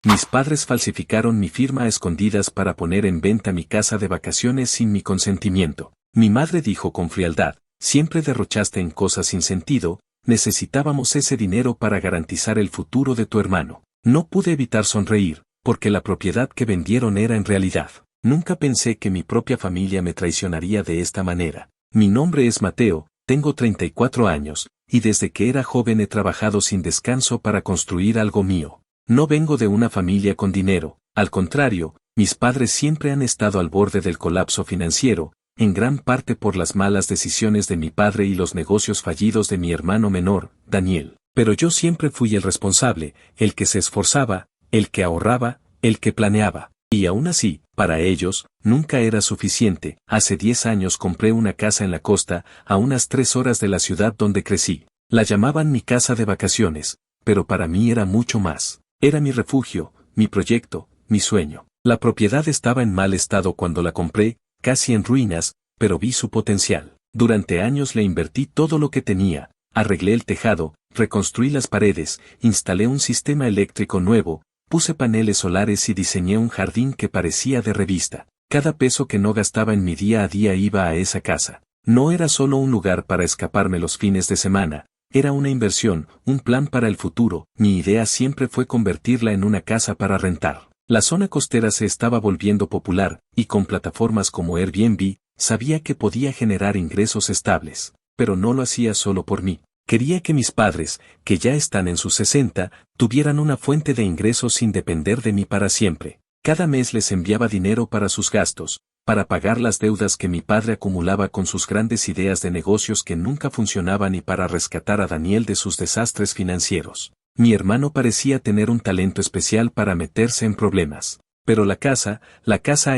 Mis padres falsificaron mi firma a escondidas para poner en venta mi casa de vacaciones sin mi consentimiento. Mi madre dijo con frialdad, siempre derrochaste en cosas sin sentido, necesitábamos ese dinero para garantizar el futuro de tu hermano. No pude evitar sonreír, porque la propiedad que vendieron era en realidad. Nunca pensé que mi propia familia me traicionaría de esta manera. Mi nombre es Mateo, tengo 34 años, y desde que era joven he trabajado sin descanso para construir algo mío. No vengo de una familia con dinero, al contrario, mis padres siempre han estado al borde del colapso financiero, en gran parte por las malas decisiones de mi padre y los negocios fallidos de mi hermano menor, Daniel. Pero yo siempre fui el responsable, el que se esforzaba, el que ahorraba, el que planeaba. Y aún así, para ellos, nunca era suficiente. Hace 10 años compré una casa en la costa, a unas 3 horas de la ciudad donde crecí. La llamaban mi casa de vacaciones, pero para mí era mucho más. Era mi refugio, mi proyecto, mi sueño. La propiedad estaba en mal estado cuando la compré, casi en ruinas, pero vi su potencial. Durante años le invertí todo lo que tenía, arreglé el tejado, reconstruí las paredes, instalé un sistema eléctrico nuevo, puse paneles solares y diseñé un jardín que parecía de revista. Cada peso que no gastaba en mi día a día iba a esa casa. No era solo un lugar para escaparme los fines de semana, era una inversión, un plan para el futuro. Mi idea siempre fue convertirla en una casa para rentar. La zona costera se estaba volviendo popular, y con plataformas como Airbnb, sabía que podía generar ingresos estables. Pero no lo hacía solo por mí. Quería que mis padres, que ya están en sus 60, tuvieran una fuente de ingresos sin depender de mí para siempre. Cada mes les enviaba dinero para sus gastos, para pagar las deudas que mi padre acumulaba con sus grandes ideas de negocios que nunca funcionaban y para rescatar a Daniel de sus desastres financieros. Mi hermano parecía tener un talento especial para meterse en problemas. Pero la casa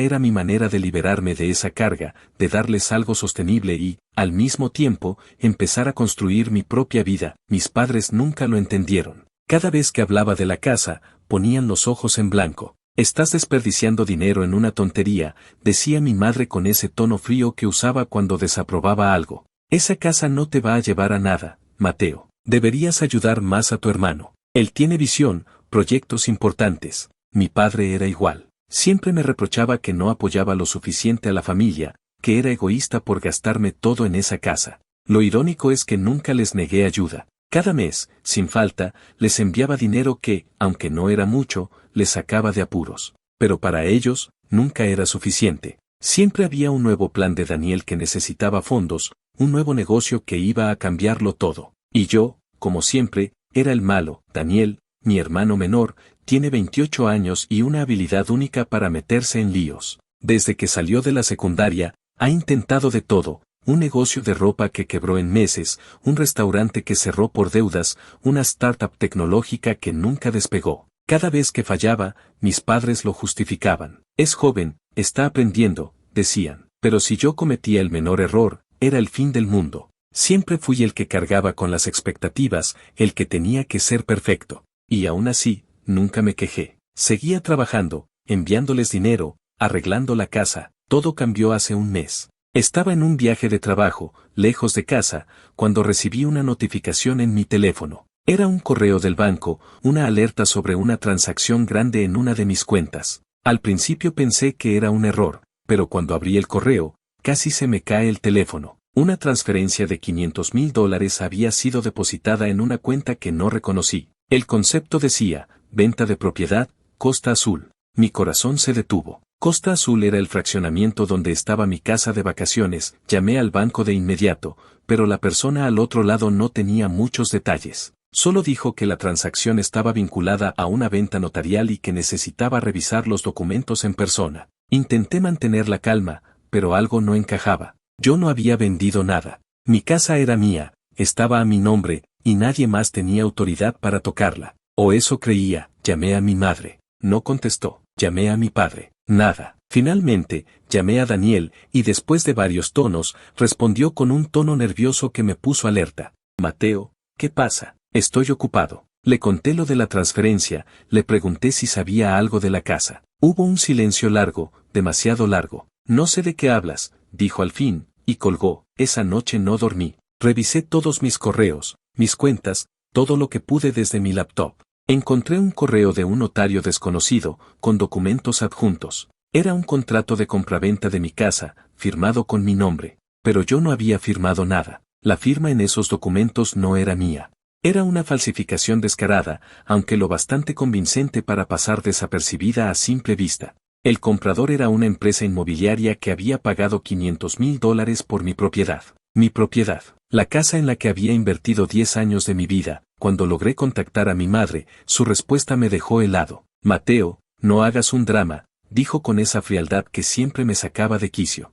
era mi manera de liberarme de esa carga, de darles algo sostenible y, al mismo tiempo, empezar a construir mi propia vida. Mis padres nunca lo entendieron. Cada vez que hablaba de la casa, ponían los ojos en blanco. Estás desperdiciando dinero en una tontería, decía mi madre con ese tono frío que usaba cuando desaprobaba algo. Esa casa no te va a llevar a nada, Mateo. Deberías ayudar más a tu hermano. Él tiene visión, proyectos importantes. Mi padre era igual. Siempre me reprochaba que no apoyaba lo suficiente a la familia, que era egoísta por gastarme todo en esa casa. Lo irónico es que nunca les negué ayuda. Cada mes, sin falta, les enviaba dinero que, aunque no era mucho, les sacaba de apuros. Pero para ellos, nunca era suficiente. Siempre había un nuevo plan de Daniel que necesitaba fondos, un nuevo negocio que iba a cambiarlo todo. Y yo, como siempre, era el malo. Daniel, mi hermano menor, tiene 28 años y una habilidad única para meterse en líos. Desde que salió de la secundaria, ha intentado de todo. Un negocio de ropa que quebró en meses, un restaurante que cerró por deudas, una startup tecnológica que nunca despegó. Cada vez que fallaba, mis padres lo justificaban. Es joven, está aprendiendo, decían. Pero si yo cometía el menor error, era el fin del mundo. Siempre fui el que cargaba con las expectativas, el que tenía que ser perfecto. Y aún así, nunca me quejé. Seguía trabajando, enviándoles dinero, arreglando la casa. Todo cambió hace un mes. Estaba en un viaje de trabajo, lejos de casa, cuando recibí una notificación en mi teléfono. Era un correo del banco, una alerta sobre una transacción grande en una de mis cuentas. Al principio pensé que era un error, pero cuando abrí el correo, casi se me cae el teléfono. Una transferencia de $500,000 había sido depositada en una cuenta que no reconocí. El concepto decía, venta de propiedad, Costa Azul. Mi corazón se detuvo. Costa Azul era el fraccionamiento donde estaba mi casa de vacaciones. Llamé al banco de inmediato, pero la persona al otro lado no tenía muchos detalles. Solo dijo que la transacción estaba vinculada a una venta notarial y que necesitaba revisar los documentos en persona. Intenté mantener la calma, pero algo no encajaba. Yo no había vendido nada. Mi casa era mía, estaba a mi nombre, y nadie más tenía autoridad para tocarla. O eso creía. Llamé a mi madre. No contestó. Llamé a mi padre. Nada. Finalmente, llamé a Daniel, y después de varios tonos, respondió con un tono nervioso que me puso alerta. Mateo, ¿qué pasa? Estoy ocupado. Le conté lo de la transferencia, le pregunté si sabía algo de la casa. Hubo un silencio largo, demasiado largo. No sé de qué hablas, dijo al fin, y colgó. Esa noche no dormí. Revisé todos mis correos, mis cuentas, todo lo que pude desde mi laptop. Encontré un correo de un notario desconocido, con documentos adjuntos. Era un contrato de compraventa de mi casa, firmado con mi nombre, pero yo no había firmado nada. La firma en esos documentos no era mía. Era una falsificación descarada, aunque lo bastante convincente para pasar desapercibida a simple vista. El comprador era una empresa inmobiliaria que había pagado $500,000 por mi propiedad. Mi propiedad, la casa en la que había invertido 10 años de mi vida. Cuando logré contactar a mi madre, su respuesta me dejó helado. Mateo, no hagas un drama, dijo con esa frialdad que siempre me sacaba de quicio.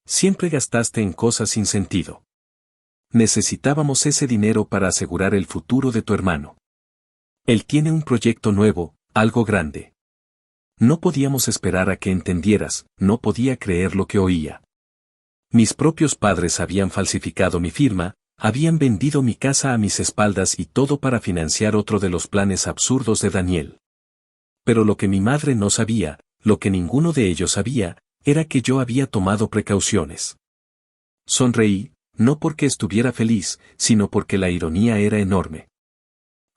Siempre gastaste en cosas sin sentido. Necesitábamos ese dinero para asegurar el futuro de tu hermano. Él tiene un proyecto nuevo, algo grande. No podíamos esperar a que entendieras, no podía creer lo que oía. Mis propios padres habían falsificado mi firma, habían vendido mi casa a mis espaldas y todo para financiar otro de los planes absurdos de Daniel. Pero lo que mi madre no sabía, lo que ninguno de ellos sabía, era que yo había tomado precauciones. Sonreí, no porque estuviera feliz, sino porque la ironía era enorme.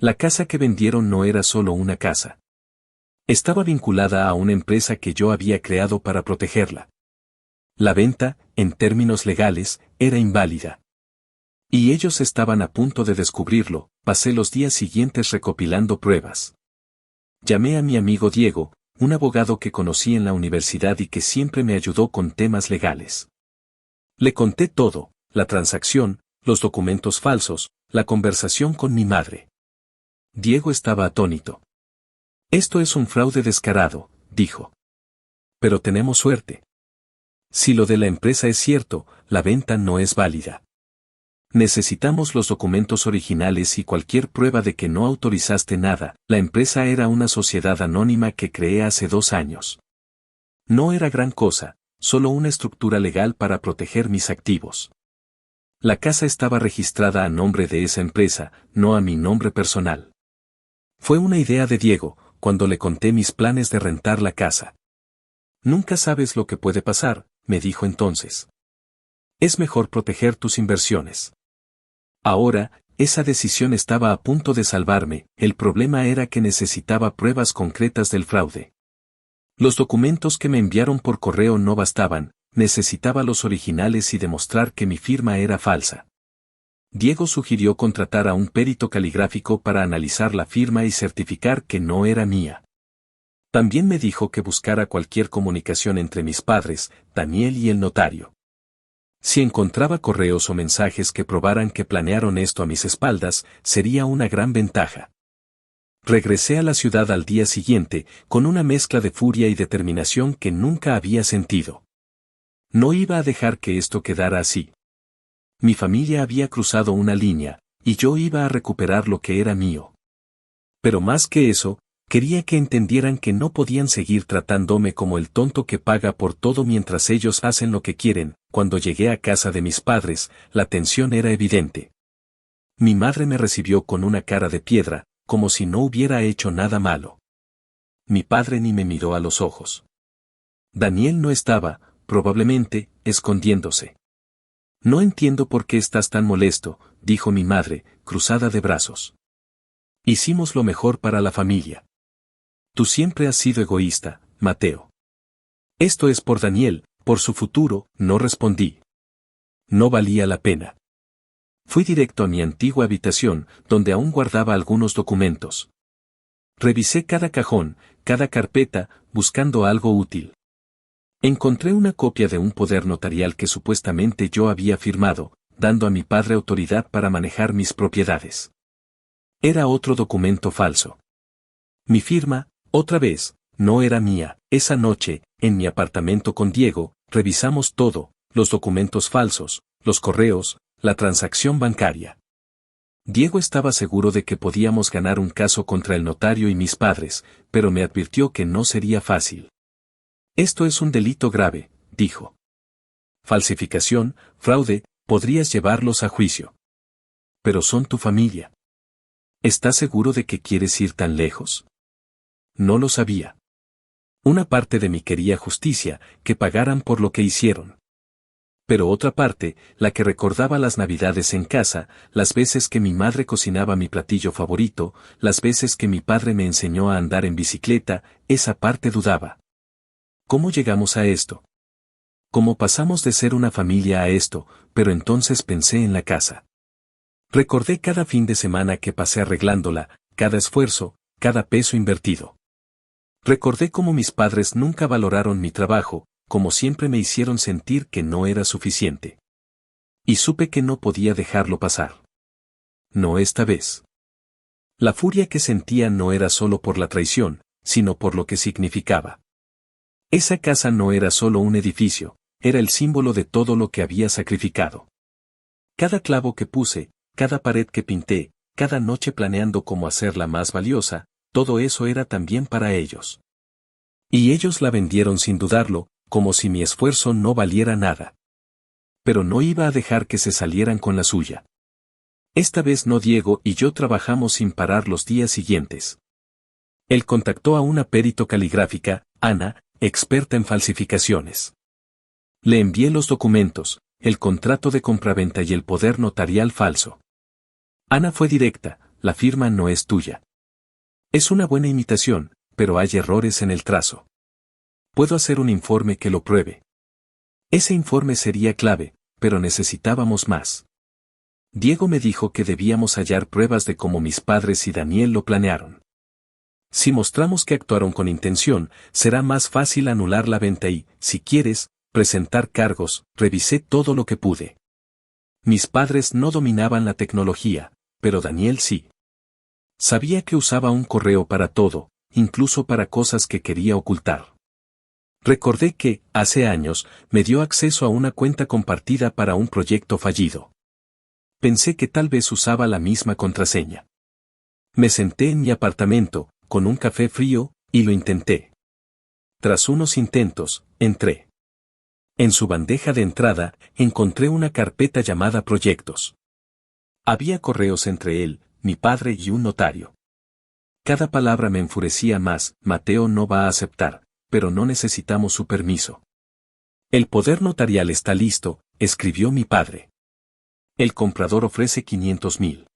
La casa que vendieron no era solo una casa. Estaba vinculada a una empresa que yo había creado para protegerla. La venta, en términos legales, era inválida. Y ellos estaban a punto de descubrirlo. Pasé los días siguientes recopilando pruebas. Llamé a mi amigo Diego, un abogado que conocí en la universidad y que siempre me ayudó con temas legales. Le conté todo, la transacción, los documentos falsos, la conversación con mi madre. Diego estaba atónito. Esto es un fraude descarado, dijo. Pero tenemos suerte. Si lo de la empresa es cierto, la venta no es válida. Necesitamos los documentos originales y cualquier prueba de que no autorizaste nada. La empresa era una sociedad anónima que creé hace 2 años. No era gran cosa, solo una estructura legal para proteger mis activos. La casa estaba registrada a nombre de esa empresa, no a mi nombre personal. Fue una idea de Diego, cuando le conté mis planes de rentar la casa. Nunca sabes lo que puede pasar, me dijo entonces. Es mejor proteger tus inversiones. Ahora, esa decisión estaba a punto de salvarme, el problema era que necesitaba pruebas concretas del fraude. Los documentos que me enviaron por correo no bastaban, necesitaba los originales y demostrar que mi firma era falsa. Diego sugirió contratar a un perito caligráfico para analizar la firma y certificar que no era mía. También me dijo que buscara cualquier comunicación entre mis padres, Daniel y el notario. Si encontraba correos o mensajes que probaran que planearon esto a mis espaldas, sería una gran ventaja. Regresé a la ciudad al día siguiente, con una mezcla de furia y determinación que nunca había sentido. No iba a dejar que esto quedara así. Mi familia había cruzado una línea, y yo iba a recuperar lo que era mío. Pero más que eso, quería que entendieran que no podían seguir tratándome como el tonto que paga por todo mientras ellos hacen lo que quieren. Cuando llegué a casa de mis padres, la tensión era evidente. Mi madre me recibió con una cara de piedra, como si no hubiera hecho nada malo. Mi padre ni me miró a los ojos. Daniel no estaba, probablemente, escondiéndose. No entiendo por qué estás tan molesto, dijo mi madre, cruzada de brazos. Hicimos lo mejor para la familia. Tú siempre has sido egoísta, Mateo. Esto es por Daniel, por su futuro, no respondí. No valía la pena. Fui directo a mi antigua habitación, donde aún guardaba algunos documentos. Revisé cada cajón, cada carpeta, buscando algo útil. Encontré una copia de un poder notarial que supuestamente yo había firmado, dando a mi padre autoridad para manejar mis propiedades. Era otro documento falso. Mi firma, otra vez, no era mía. Esa noche, en mi apartamento con Diego, revisamos todo, los documentos falsos, los correos, la transacción bancaria. Diego estaba seguro de que podíamos ganar un caso contra el notario y mis padres, pero me advirtió que no sería fácil. Esto es un delito grave, dijo. Falsificación, fraude, podrías llevarlos a juicio. Pero son tu familia. ¿Estás seguro de que quieres ir tan lejos? No lo sabía. Una parte de mí quería justicia, que pagaran por lo que hicieron. Pero otra parte, la que recordaba las navidades en casa, las veces que mi madre cocinaba mi platillo favorito, las veces que mi padre me enseñó a andar en bicicleta, esa parte dudaba. ¿Cómo llegamos a esto? ¿Cómo pasamos de ser una familia a esto? Pero entonces pensé en la casa. Recordé cada fin de semana que pasé arreglándola, cada esfuerzo, cada peso invertido. Recordé cómo mis padres nunca valoraron mi trabajo, como siempre me hicieron sentir que no era suficiente. Y supe que no podía dejarlo pasar. No esta vez. La furia que sentía no era solo por la traición, sino por lo que significaba. Esa casa no era solo un edificio, era el símbolo de todo lo que había sacrificado. Cada clavo que puse, cada pared que pinté, cada noche planeando cómo hacerla más valiosa, todo eso era también para ellos. Y ellos la vendieron sin dudarlo, como si mi esfuerzo no valiera nada. Pero no iba a dejar que se salieran con la suya. Esta vez no. Diego y yo trabajamos sin parar los días siguientes. Él contactó a una perito caligráfica, Ana, experta en falsificaciones. Le envié los documentos, el contrato de compraventa y el poder notarial falso. Ana fue directa: la firma no es tuya. Es una buena imitación, pero hay errores en el trazo. Puedo hacer un informe que lo pruebe. Ese informe sería clave, pero necesitábamos más. Diego me dijo que debíamos hallar pruebas de cómo mis padres y Daniel lo planearon. Si mostramos que actuaron con intención, será más fácil anular la venta y, si quieres, presentar cargos. Revisé todo lo que pude. Mis padres no dominaban la tecnología, pero Daniel sí. Sabía que usaba un correo para todo, incluso para cosas que quería ocultar. Recordé que, hace años, me dio acceso a una cuenta compartida para un proyecto fallido. Pensé que tal vez usaba la misma contraseña. Me senté en mi apartamento, con un café frío, y lo intenté. Tras unos intentos, entré. En su bandeja de entrada, encontré una carpeta llamada Proyectos. Había correos entre él, mi padre y un notario. Cada palabra me enfurecía más: Mateo no va a aceptar, pero no necesitamos su permiso. El poder notarial está listo, escribió mi padre. El comprador ofrece 500,000.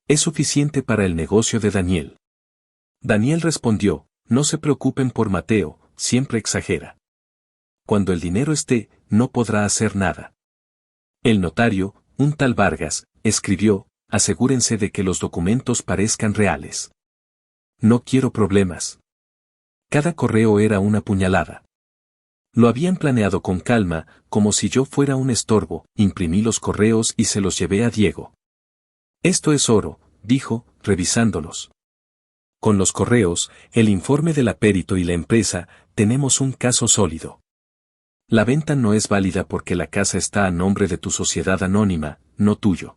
Es suficiente para el negocio de Daniel. Daniel respondió: no se preocupen por Mateo, siempre exagera. Cuando el dinero esté, no podrá hacer nada. El notario, un tal Vargas, escribió: asegúrense de que los documentos parezcan reales. No quiero problemas. Cada correo era una puñalada. Lo habían planeado con calma, como si yo fuera un estorbo. Imprimí los correos y se los llevé a Diego. Esto es oro, dijo, revisándolos. Con los correos, el informe de la perito y la empresa, tenemos un caso sólido. La venta no es válida porque la casa está a nombre de tu sociedad anónima, no tuyo.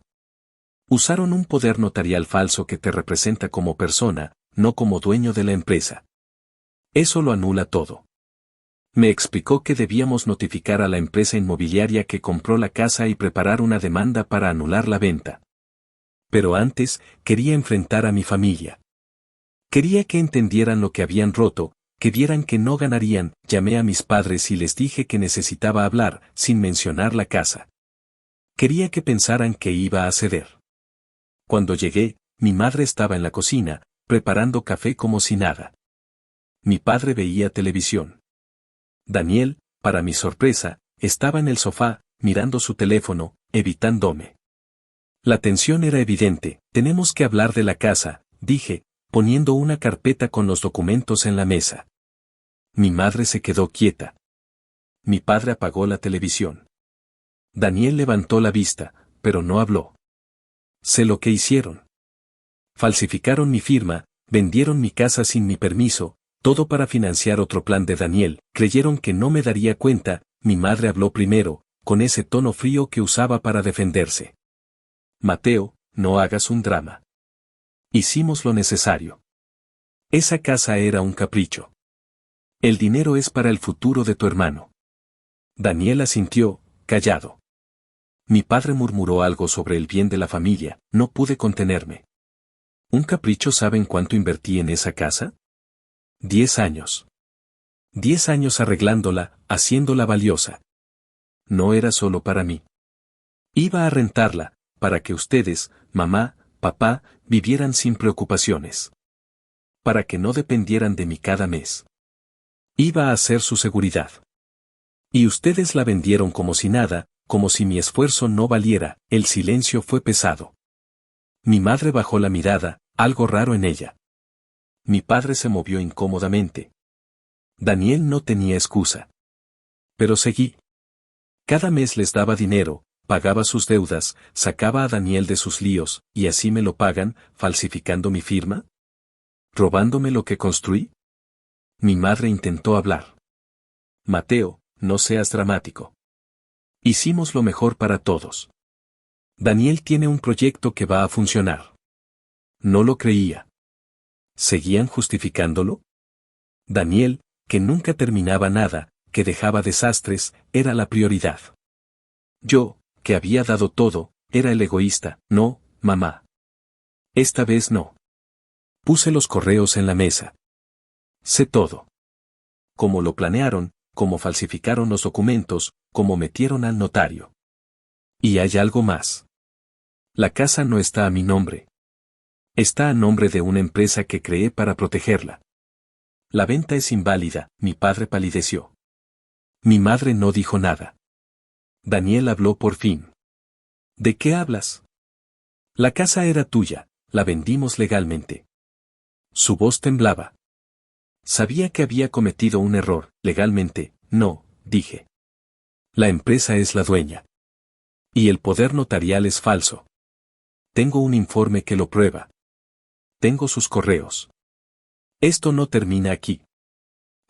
Usaron un poder notarial falso que te representa como persona, no como dueño de la empresa. Eso lo anula todo. Me explicó que debíamos notificar a la empresa inmobiliaria que compró la casa y preparar una demanda para anular la venta. Pero antes, quería enfrentar a mi familia. Quería que entendieran lo que habían roto, que vieran que no ganarían. Llamé a mis padres y les dije que necesitaba hablar, sin mencionar la casa. Quería que pensaran que iba a ceder. Cuando llegué, mi madre estaba en la cocina, preparando café como si nada. Mi padre veía televisión. Daniel, para mi sorpresa, estaba en el sofá, mirando su teléfono, evitándome. La tensión era evidente. Tenemos que hablar de la casa, dije, poniendo una carpeta con los documentos en la mesa. Mi madre se quedó quieta. Mi padre apagó la televisión. Daniel levantó la vista, pero no habló. Sé lo que hicieron. Falsificaron mi firma, vendieron mi casa sin mi permiso, todo para financiar otro plan de Daniel. Creyeron que no me daría cuenta. Mi madre habló primero, con ese tono frío que usaba para defenderse. Mateo, no hagas un drama. Hicimos lo necesario. Esa casa era un capricho. El dinero es para el futuro de tu hermano. Daniel asintió, callado. Mi padre murmuró algo sobre el bien de la familia. No pude contenerme. ¿Un capricho? ¿Saben cuánto invertí en esa casa? 10 años. 10 años arreglándola, haciéndola valiosa. No era solo para mí. Iba a rentarla, para que ustedes, mamá, papá, vivieran sin preocupaciones. Para que no dependieran de mí cada mes. Iba a ser su seguridad. Y ustedes la vendieron como si nada, como si mi esfuerzo no valiera. El silencio fue pesado. Mi madre bajó la mirada, algo raro en ella. Mi padre se movió incómodamente. Daniel no tenía excusa. Pero seguí. Cada mes les daba dinero, pagaba sus deudas, sacaba a Daniel de sus líos, y así me lo pagan, falsificando mi firma. ¿Robándome lo que construí? Mi madre intentó hablar. Mateo, no seas dramático. Hicimos lo mejor para todos. Daniel tiene un proyecto que va a funcionar. No lo creía. ¿Seguían justificándolo? Daniel, que nunca terminaba nada, que dejaba desastres, era la prioridad. Yo, que había dado todo, era el egoísta. No, mamá. Esta vez no. Puse los correos en la mesa. Sé todo. Cómo lo planearon, cómo falsificaron los documentos, cómo metieron al notario. Y hay algo más. La casa no está a mi nombre. Está a nombre de una empresa que creé para protegerla. La venta es inválida. Mi padre palideció. Mi madre no dijo nada. Daniel habló por fin. ¿De qué hablas? La casa era tuya, la vendimos legalmente. Su voz temblaba. Sabía que había cometido un error. Legalmente, no, dije. La empresa es la dueña. Y el poder notarial es falso. Tengo un informe que lo prueba. Tengo sus correos. Esto no termina aquí.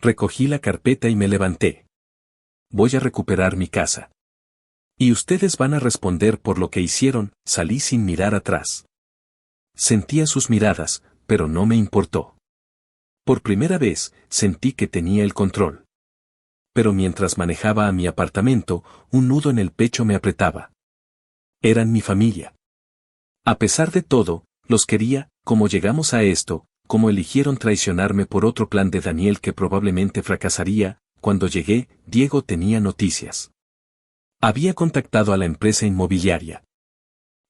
Recogí la carpeta y me levanté. Voy a recuperar mi casa. Y ustedes van a responder por lo que hicieron. Salí sin mirar atrás. Sentía sus miradas, pero no me importó. Por primera vez, sentí que tenía el control. Pero mientras manejaba a mi apartamento, un nudo en el pecho me apretaba. Eran mi familia. A pesar de todo, los quería. ¿Cómo llegamos a esto? ¿Cómo eligieron traicionarme por otro plan de Daniel que probablemente fracasaría? Cuando llegué, Diego tenía noticias. Había contactado a la empresa inmobiliaria.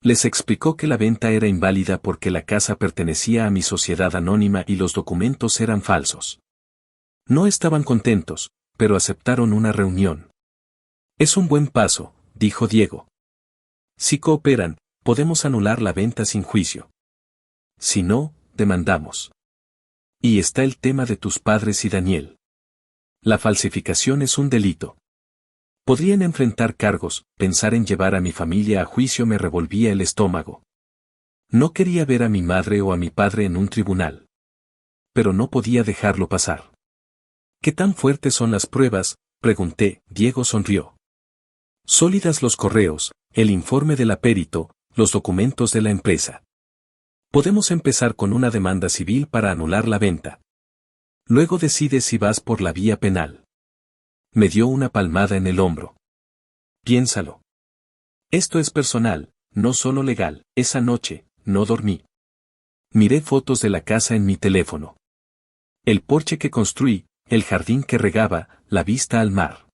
Les explicó que la venta era inválida porque la casa pertenecía a mi sociedad anónima y los documentos eran falsos. No estaban contentos, pero aceptaron una reunión. Es un buen paso, dijo Diego. Si cooperan, podemos anular la venta sin juicio. Si no, demandamos. Y está el tema de tus padres y Daniel. La falsificación es un delito. Podrían enfrentar cargos. Pensar en llevar a mi familia a juicio me revolvía el estómago. No quería ver a mi madre o a mi padre en un tribunal. Pero no podía dejarlo pasar. ¿Qué tan fuertes son las pruebas?, pregunté. Diego sonrió. Sólidas los correos, el informe del perito, los documentos de la empresa. Podemos empezar con una demanda civil para anular la venta. Luego decides si vas por la vía penal. Me dio una palmada en el hombro. Piénsalo. Esto es personal, no solo legal. Esa noche, no dormí. Miré fotos de la casa en mi teléfono. El porche que construí, el jardín que regaba, la vista al mar.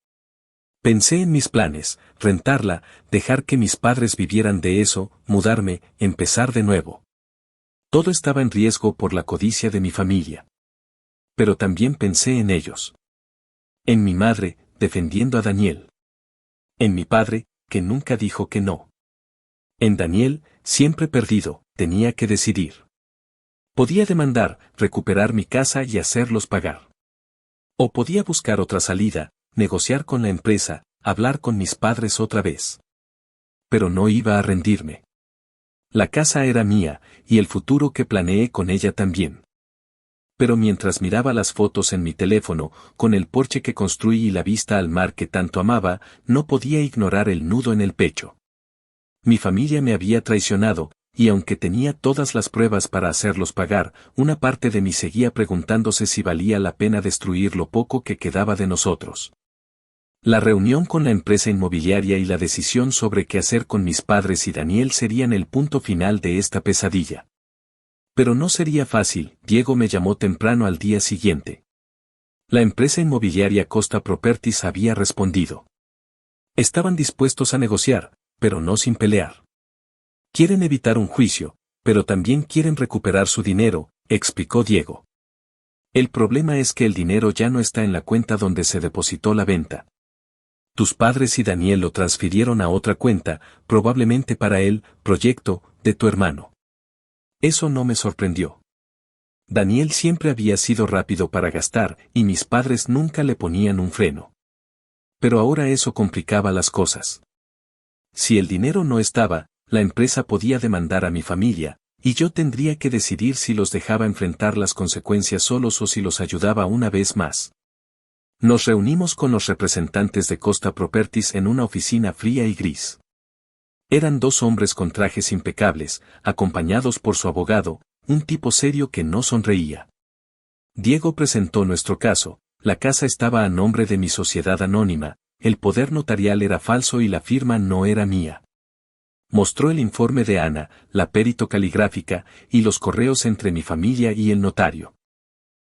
Pensé en mis planes, rentarla, dejar que mis padres vivieran de eso, mudarme, empezar de nuevo. Todo estaba en riesgo por la codicia de mi familia. Pero también pensé en ellos. En mi madre, defendiendo a Daniel. En mi padre, que nunca dijo que no. En Daniel, siempre perdido, tenía que decidir. Podía demandar, recuperar mi casa y hacerlos pagar. O podía buscar otra salida, negociar con la empresa, hablar con mis padres otra vez. Pero no iba a rendirme. La casa era mía, y el futuro que planeé con ella también. Pero mientras miraba las fotos en mi teléfono, con el porche que construí y la vista al mar que tanto amaba, no podía ignorar el nudo en el pecho. Mi familia me había traicionado, y aunque tenía todas las pruebas para hacerlos pagar, una parte de mí seguía preguntándose si valía la pena destruir lo poco que quedaba de nosotros. La reunión con la empresa inmobiliaria y la decisión sobre qué hacer con mis padres y Daniel serían el punto final de esta pesadilla. Pero no sería fácil. Diego me llamó temprano al día siguiente. La empresa inmobiliaria Costa Properties había respondido. Estaban dispuestos a negociar, pero no sin pelear. Quieren evitar un juicio, pero también quieren recuperar su dinero, explicó Diego. El problema es que el dinero ya no está en la cuenta donde se depositó la venta. Tus padres y Daniel lo transfirieron a otra cuenta, probablemente para el proyecto de tu hermano. Eso no me sorprendió. Daniel siempre había sido rápido para gastar y mis padres nunca le ponían un freno. Pero ahora eso complicaba las cosas. Si el dinero no estaba, la empresa podía demandar a mi familia, y yo tendría que decidir si los dejaba enfrentar las consecuencias solos o si los ayudaba una vez más. Nos reunimos con los representantes de Costa Properties en una oficina fría y gris. Eran dos hombres con trajes impecables, acompañados por su abogado, un tipo serio que no sonreía. Diego presentó nuestro caso, la casa estaba a nombre de mi sociedad anónima, el poder notarial era falso y la firma no era mía. Mostró el informe de Ana, la perito caligráfica, y los correos entre mi familia y el notario.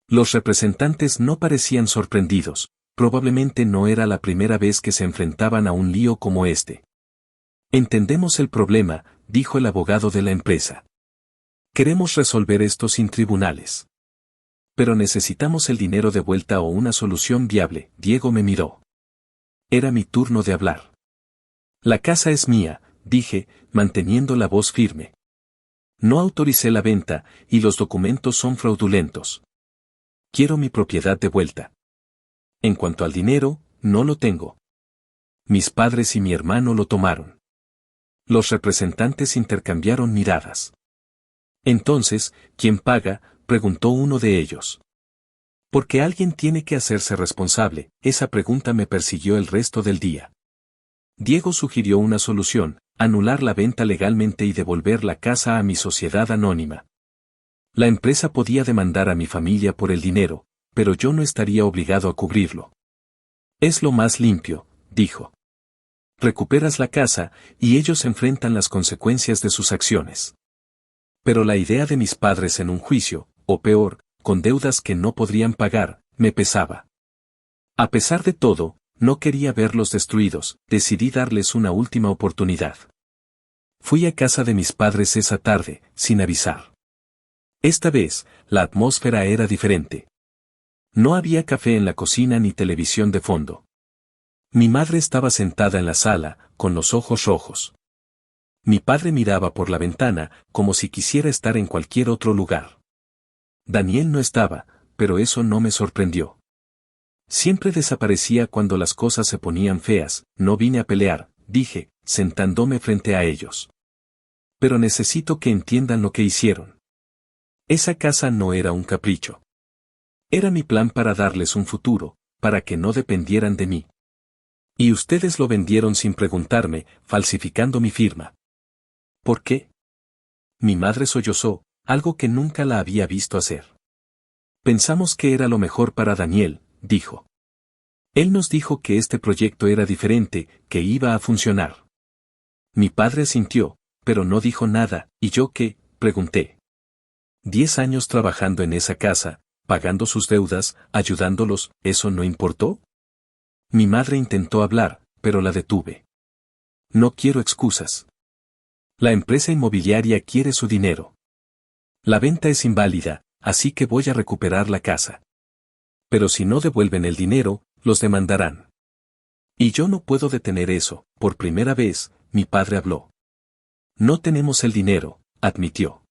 Los representantes no parecían sorprendidos, probablemente no era la primera vez que se enfrentaban a un lío como este. Entendemos el problema, dijo el abogado de la empresa. Queremos resolver esto sin tribunales. Pero necesitamos el dinero de vuelta o una solución viable. Diego me miró. Era mi turno de hablar. La casa es mía, dije, manteniendo la voz firme. No autoricé la venta, y los documentos son fraudulentos. Quiero mi propiedad de vuelta. En cuanto al dinero, no lo tengo. Mis padres y mi hermano lo tomaron. Los representantes intercambiaron miradas. Entonces, ¿quién paga?, preguntó uno de ellos. Porque alguien tiene que hacerse responsable, esa pregunta me persiguió el resto del día. Diego sugirió una solución, anular la venta legalmente y devolver la casa a mi sociedad anónima. La empresa podía demandar a mi familia por el dinero, pero yo no estaría obligado a cubrirlo. Es lo más limpio, dijo. Recuperas la casa, y ellos enfrentan las consecuencias de sus acciones. Pero la idea de mis padres en un juicio, o peor, con deudas que no podrían pagar, me pesaba. A pesar de todo, no quería verlos destruidos, decidí darles una última oportunidad. Fui a casa de mis padres esa tarde, sin avisar. Esta vez, la atmósfera era diferente. No había café en la cocina ni televisión de fondo. Mi madre estaba sentada en la sala, con los ojos rojos. Mi padre miraba por la ventana, como si quisiera estar en cualquier otro lugar. Daniel no estaba, pero eso no me sorprendió. Siempre desaparecía cuando las cosas se ponían feas. No vine a pelear, dije, sentándome frente a ellos. Pero necesito que entiendan lo que hicieron. Esa casa no era un capricho. Era mi plan para darles un futuro, para que no dependieran de mí. Y ustedes lo vendieron sin preguntarme, falsificando mi firma. ¿Por qué? Mi madre sollozó, algo que nunca la había visto hacer. Pensamos que era lo mejor para Daniel, dijo. Él nos dijo que este proyecto era diferente, que iba a funcionar. Mi padre asintió, pero no dijo nada. ¿Y yo qué?, pregunté. 10 años trabajando en esa casa, pagando sus deudas, ayudándolos, ¿eso no importó? Mi madre intentó hablar, pero la detuve. No quiero excusas. La empresa inmobiliaria quiere su dinero. La venta es inválida, así que voy a recuperar la casa. Pero si no devuelven el dinero, los demandarán. Y yo no puedo detener eso. Por primera vez, mi padre habló. No tenemos el dinero, admitió.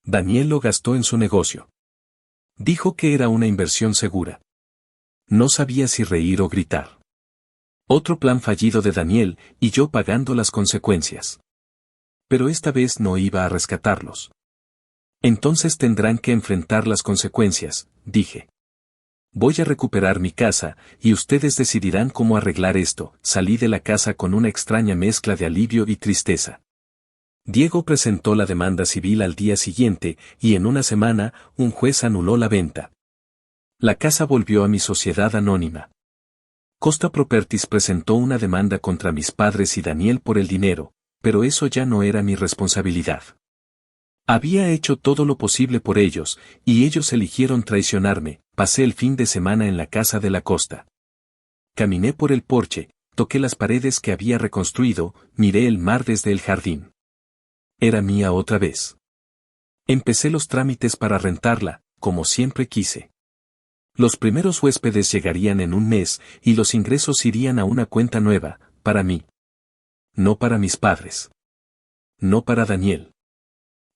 Daniel lo gastó en su negocio. Dijo que era una inversión segura. No sabía si reír o gritar. Otro plan fallido de Daniel, y yo pagando las consecuencias. Pero esta vez no iba a rescatarlos. Entonces tendrán que enfrentar las consecuencias, dije. Voy a recuperar mi casa, y ustedes decidirán cómo arreglar esto. Salí de la casa con una extraña mezcla de alivio y tristeza. Diego presentó la demanda civil al día siguiente, y en una semana, un juez anuló la venta. La casa volvió a mi sociedad anónima. Costa Properties presentó una demanda contra mis padres y Daniel por el dinero, pero eso ya no era mi responsabilidad. Había hecho todo lo posible por ellos, y ellos eligieron traicionarme. Pasé el fin de semana en la casa de la Costa. Caminé por el porche, toqué las paredes que había reconstruido, miré el mar desde el jardín. Era mía otra vez. Empecé los trámites para rentarla, como siempre quise. Los primeros huéspedes llegarían en un mes y los ingresos irían a una cuenta nueva, para mí. No para mis padres. No para Daniel.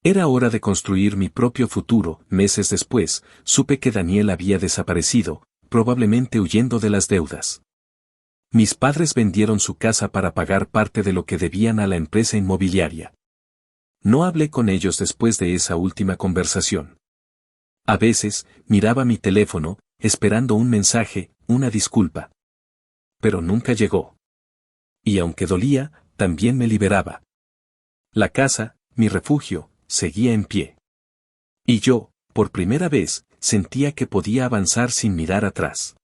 Era hora de construir mi propio futuro. Meses después, supe que Daniel había desaparecido, probablemente huyendo de las deudas. Mis padres vendieron su casa para pagar parte de lo que debían a la empresa inmobiliaria. No hablé con ellos después de esa última conversación. A veces, miraba mi teléfono, esperando un mensaje, una disculpa. Pero nunca llegó. Y aunque dolía, también me liberaba. La casa, mi refugio, seguía en pie. Y yo, por primera vez, sentía que podía avanzar sin mirar atrás.